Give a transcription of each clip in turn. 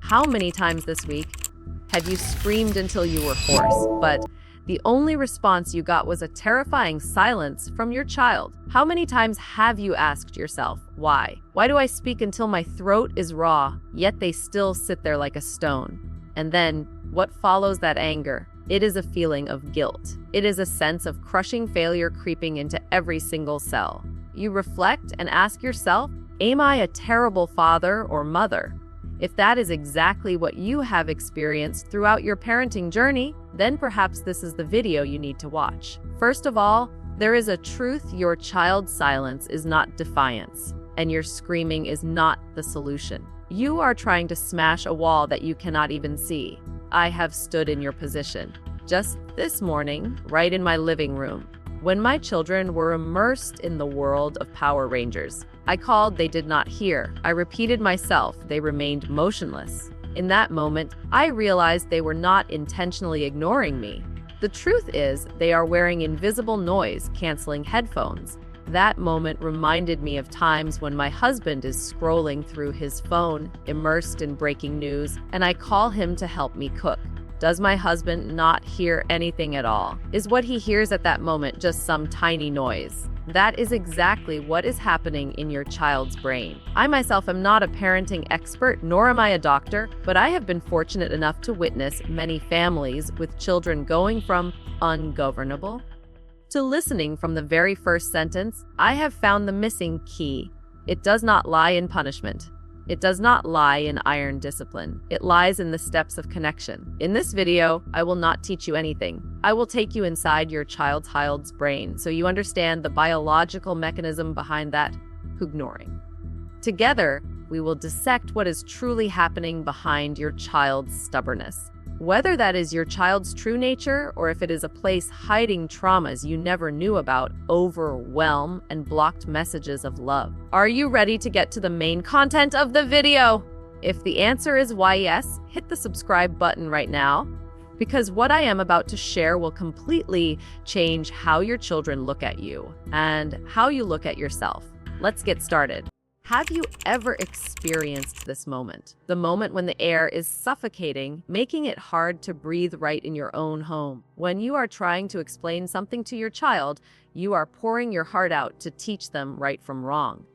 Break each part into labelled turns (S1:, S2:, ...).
S1: How many times this week have you screamed until you were hoarse, but the only response you got was a terrifying silence from your child? How many times have you asked yourself, why? Why do I speak until my throat is raw, yet they still sit there like a stone? And then, what follows that anger? It is a feeling of guilt. It is a sense of crushing failure creeping into every single cell. You reflect and ask yourself, am I a terrible father or mother? If that is exactly what you have experienced throughout your parenting journey, then perhaps this is the video you need to watch. First of all, there is a truth: your child's silence is not defiance, and your screaming is not the solution. You are trying to smash a wall that you cannot even see. I have stood in your position. Just this morning, right in my living room, when my children were immersed in the world of Power Rangers. I called, they did not hear. I repeated myself, they remained motionless. In that moment, I realized they were not intentionally ignoring me. The truth is, they are wearing invisible noise-canceling headphones. That moment reminded me of times when my husband is scrolling through his phone, immersed in breaking news, and I call him to help me cook. Does my husband not hear anything at all? Is what he hears at that moment just some tiny noise? That is exactly what is happening in your child's brain. I myself am not a parenting expert, nor am I a doctor, but I have been fortunate enough to witness many families with children going from ungovernable to listening from the very first sentence. I have found the missing key. It does not lie in punishment. It does not lie in iron discipline. It lies in the steps of connection. In this video, I will not teach you anything. I will take you inside your child's brain so you understand the biological mechanism behind that ignoring. Together, we will dissect what is truly happening behind your child's stubbornness. Whether that is your child's true nature or if it is a place hiding traumas you never knew about, overwhelm, and blocked messages of love. Are you ready to get to the main content of the video? If the answer is why yes, hit the subscribe button right now, because what I am about to share will completely change how your children look at you and how you look at yourself. Let's get started. Have you ever experienced this moment? The moment when the air is suffocating, making it hard to breathe right in your own home. When you are trying to explain something to your child, you are pouring your heart out to teach them right from wrong.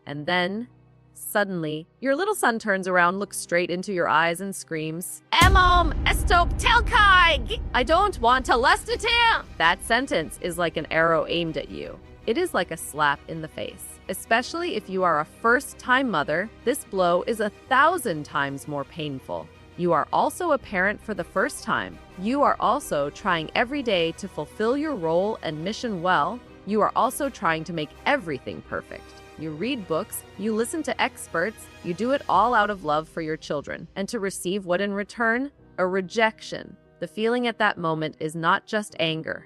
S1: And then, suddenly, your little son turns around, looks straight into your eyes and screams, "Emom, estop telkai! I don't want to listen to him!" That sentence is like an arrow aimed at you. It is like a slap in the face. Especially if you are a first-time mother, this blow is 1,000 times more painful. You are also a parent for the first time. You are also trying every day to fulfill your role and mission well. You are also trying to make everything perfect. You read books, you listen to experts, you do it all out of love for your children. And to receive what in return? A rejection. The feeling at that moment is not just anger.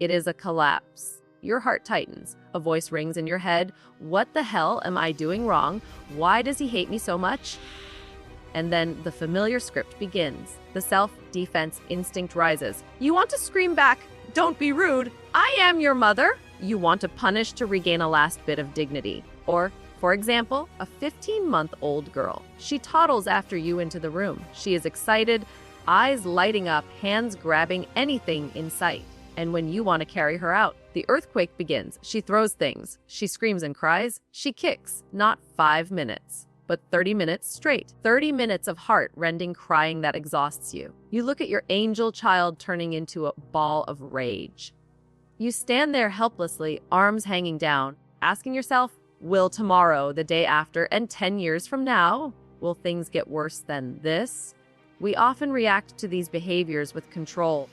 S1: It is a collapse. Your heart tightens. A voice rings in your head. What the hell am I doing wrong? Why does he hate me so much? And then the familiar script begins. The self-defense instinct rises. You want to scream back, "Don't be rude. I am your mother." You want to punish to regain a last bit of dignity. Or, for example, a 15-month-old girl. She toddles after you into the room. She is excited, eyes lighting up, hands grabbing anything in sight. And when you want to carry her out, the earthquake begins. She throws things. She screams and cries. She kicks. Not 5 minutes, but 30 minutes straight. 30 minutes of heart-rending crying that exhausts you. You look at your angel child turning into a ball of rage. You stand there helplessly, arms hanging down, asking yourself, will tomorrow, the day after, and 10 years from now, will things get worse than this? We often react to these behaviors with control.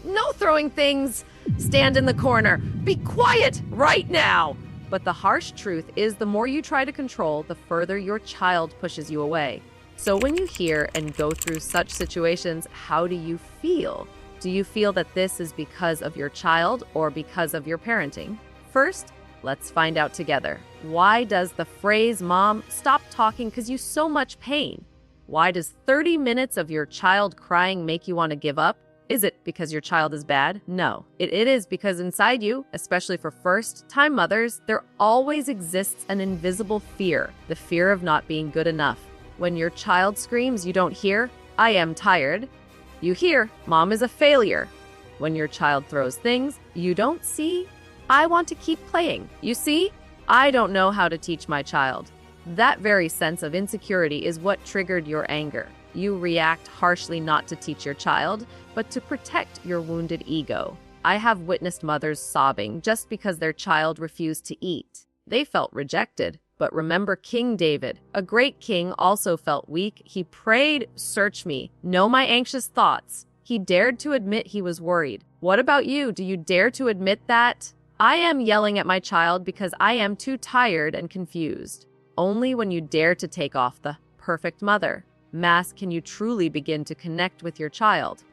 S1: No throwing things! Stand in the corner! Be quiet right now! But the harsh truth is the more you try to control, the further your child pushes you away. So when you hear and go through such situations, how do you feel? Do you feel that this is because of your child or because of your parenting? First, let's find out together. Why does the phrase, "Mom, stop talking because you so much pain"? Why does 30 minutes of your child crying make you want to give up? Is it because your child is bad? No. It is because inside you, especially for first-time mothers, there always exists an invisible fear, the fear of not being good enough. When your child screams, you don't hear, "I am tired." You hear, "Mom is a failure." When your child throws things, you don't see, "I want to keep playing." You see, "I don't know how to teach my child." That very sense of insecurity is what triggered your anger. You react harshly not to teach your child, but to protect your wounded ego. I have witnessed mothers sobbing just because their child refused to eat. They felt rejected. But remember King David, a great king, also felt weak. He prayed, "Search me, know my anxious thoughts." He dared to admit he was worried. What about you? Do you dare to admit that? "I am yelling at my child because I am too tired and confused." Only when you dare to take off the perfect mother mask can you truly begin to connect with your child.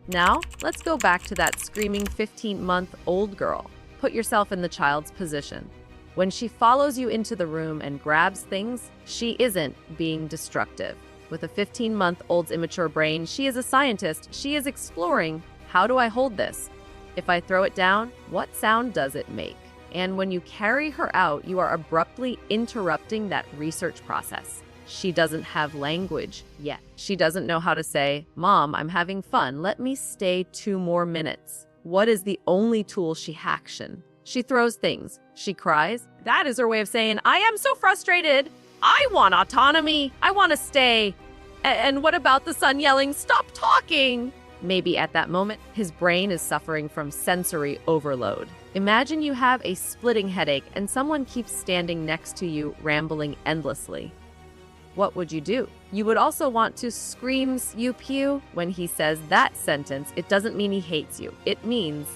S1: Now, let's go back to that screaming 15-month-old girl. Put yourself in the child's position. When she follows you into the room and grabs things, she isn't being destructive. With a 15-month-old's immature brain, she is a scientist. She is exploring, how do I hold this? If I throw it down, what sound does it make? And when you carry her out, you are abruptly interrupting that research process. She doesn't have language yet. She doesn't know how to say, "Mom, I'm having fun. Let me stay 2 more minutes." What is the only tool she action? She throws things. She cries. That is her way of saying, "I am so frustrated. I want autonomy. I want to stay." And what about the son yelling, "Stop talking"? Maybe at that moment, his brain is suffering from sensory overload. Imagine you have a splitting headache and someone keeps standing next to you, rambling endlessly. What would you do? You would also want to scream "you pew" when he says that sentence. It doesn't mean he hates you. It means,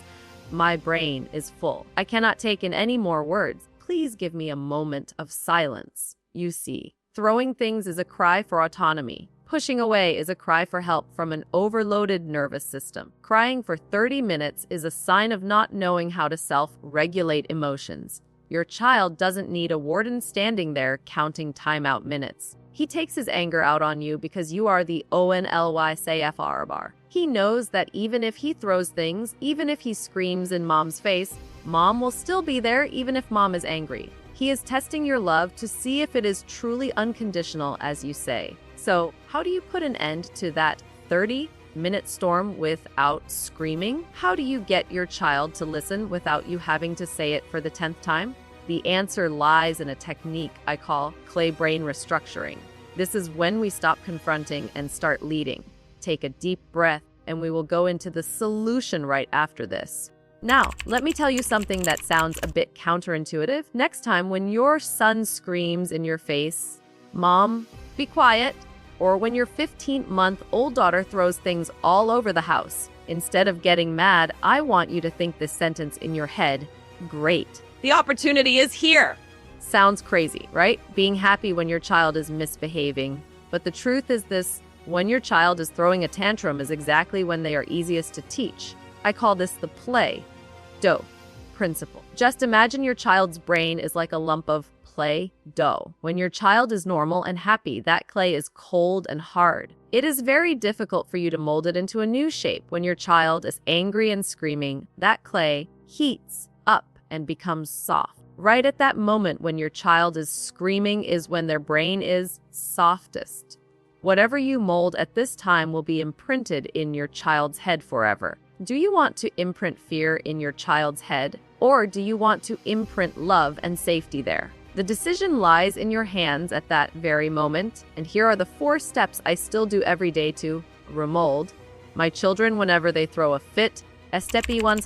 S1: "My brain is full. I cannot take in any more words. Please give me a moment of silence." You see, throwing things is a cry for autonomy. Pushing away is a cry for help from an overloaded nervous system. Crying for 30 minutes is a sign of not knowing how to self-regulate emotions. Your child doesn't need a warden standing there counting timeout minutes. He takes his anger out on you because you are the only safe bar. He knows that even if he throws things, even if he screams in mom's face, mom will still be there even if mom is angry. He is testing your love to see if it is truly unconditional, as you say. So, how do you put an end to that 30-minute storm without screaming? How do you get your child to listen without you having to say it for the 10th time? The answer lies in a technique I call clay brain restructuring. This is when we stop confronting and start leading. Take a deep breath, and we will go into the solution right after this. Now, let me tell you something that sounds a bit counterintuitive. Next time when your son screams in your face, "Mom, be quiet," or when your 15-month-old daughter throws things all over the house, instead of getting mad, I want you to think this sentence in your head, "Great. The opportunity is here." Sounds crazy, right? Being happy when your child is misbehaving. But the truth is this, when your child is throwing a tantrum is exactly when they are easiest to teach. I call this the play-doh principle. Just imagine your child's brain is like a lump of Play-Doh. When your child is normal and happy, that clay is cold and hard. It is very difficult for you to mold it into a new shape. When your child is angry and screaming, that clay heats up and becomes soft. Right at that moment when your child is screaming is when their brain is softest. Whatever you mold at this time will be imprinted in your child's head forever. Do you want to imprint fear in your child's head, or do you want to imprint love and safety there? The decision lies in your hands at that very moment, and here are the 4 steps I still do every day to remold my children whenever they throw a fit. Estepi 1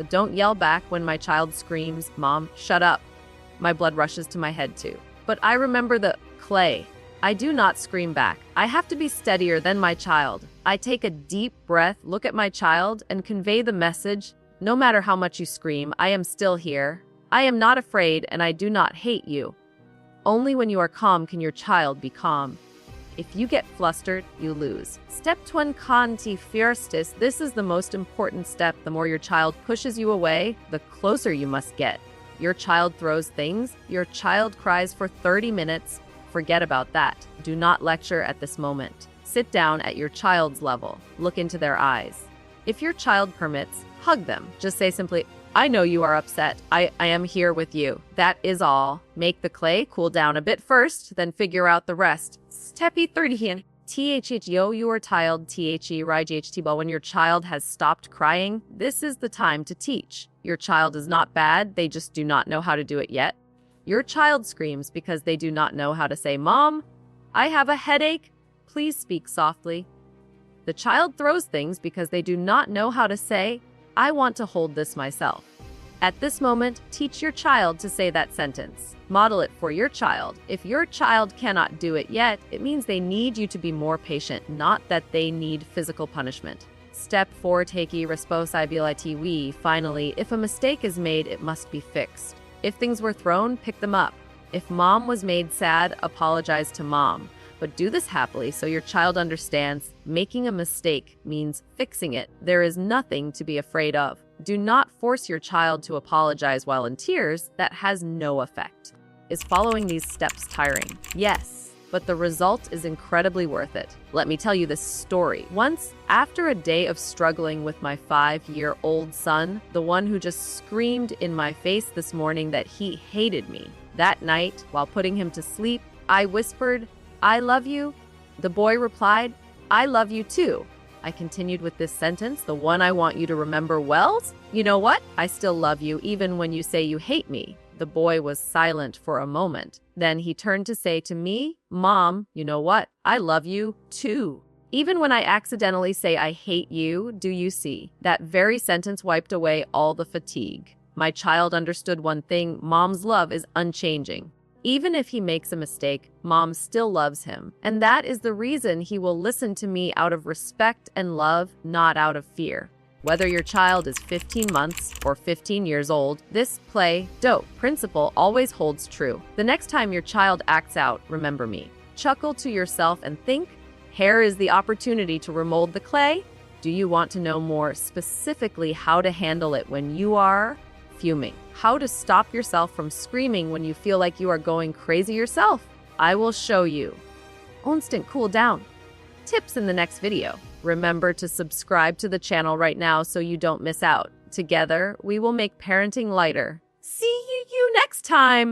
S1: don't yell back when my child screams, "Mom, shut up." My blood rushes to my head too. But I remember the clay. I do not scream back. I have to be steadier than my child. I take a deep breath, look at my child, and convey the message, no matter how much you scream, I am still here. I am not afraid, and I do not hate you. Only when you are calm can your child be calm. If you get flustered, you lose. Step 1 Kanti Firstis. This is the most important step. The more your child pushes you away, the closer you must get. Your child throws things. Your child cries for 30 minutes. Forget about that. Do not lecture at this moment. Sit down at your child's level. Look into their eyes. If your child permits, hug them. Just say simply, I know you are upset. I am here with you. That is all. Make the clay cool down a bit first, then figure out the rest. Steppy 30. THHO, you are tired. THE, RIGHT, when your child has stopped crying, this is the time to teach. Your child is not bad, they just do not know how to do it yet. Your child screams because they do not know how to say, Mom, I have a headache. Please speak softly. The child throws things because they do not know how to say, I want to hold this myself. At this moment, teach your child to say that sentence. Model it for your child. If your child cannot do it yet, it means they need you to be more patient, not that they need physical punishment. Step 4, take responsibility. Finally, if a mistake is made, it must be fixed. If things were thrown, pick them up. If mom was made sad, apologize to mom. But do this happily so your child understands making a mistake means fixing it. There is nothing to be afraid of. Do not force your child to apologize while in tears. That has no effect. Is following these steps tiring? Yes, but the result is incredibly worth it. Let me tell you this story. Once, after a day of struggling with my 5-year-old son, the one who just screamed in my face this morning that he hated me, that night, while putting him to sleep, I whispered, I love you. The boy replied, I love you too. I continued with this sentence, the one I want you to remember well. You know what? I still love you even when you say you hate me. The boy was silent for a moment. Then he turned to say to me, Mom, you know what? I love you too. Even when I accidentally say I hate you, do you see? That very sentence wiped away all the fatigue. My child understood one thing, Mom's love is unchanging. Even if he makes a mistake, Mom still loves him. And that is the reason he will listen to me out of respect and love, not out of fear. Whether your child is 15 months or 15 years old, this play-doh principle always holds true. The next time your child acts out, remember me. Chuckle to yourself and think, here is the opportunity to remold the clay. Do you want to know more specifically how to handle it when you are fuming? How to stop yourself from screaming when you feel like you are going crazy yourself? I will show you. Instant cool down tips in the next video. Remember to subscribe to the channel right now so you don't miss out. Together, we will make parenting lighter. See you next time.